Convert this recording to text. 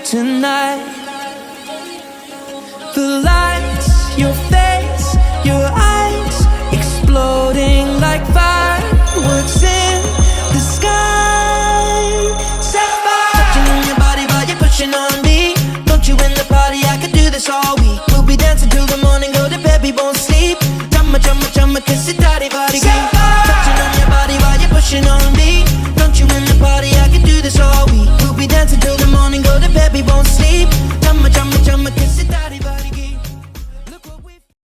tonight. The lights, your face, your eyes, exploding like fireworks in the sky. Sapphire. Touching on your body while you're pushing on me. Don't you in the party, I could do this all week. We'll be dancing till the morning, go to bed, we won't sleep. Chumma, chumma, chumma, kiss it, daddy, body. Touching on your body while you're pushing on me. Don't you in the party, I could do this all week. We'll be dancing till the morning, go to bed, we won't sleep.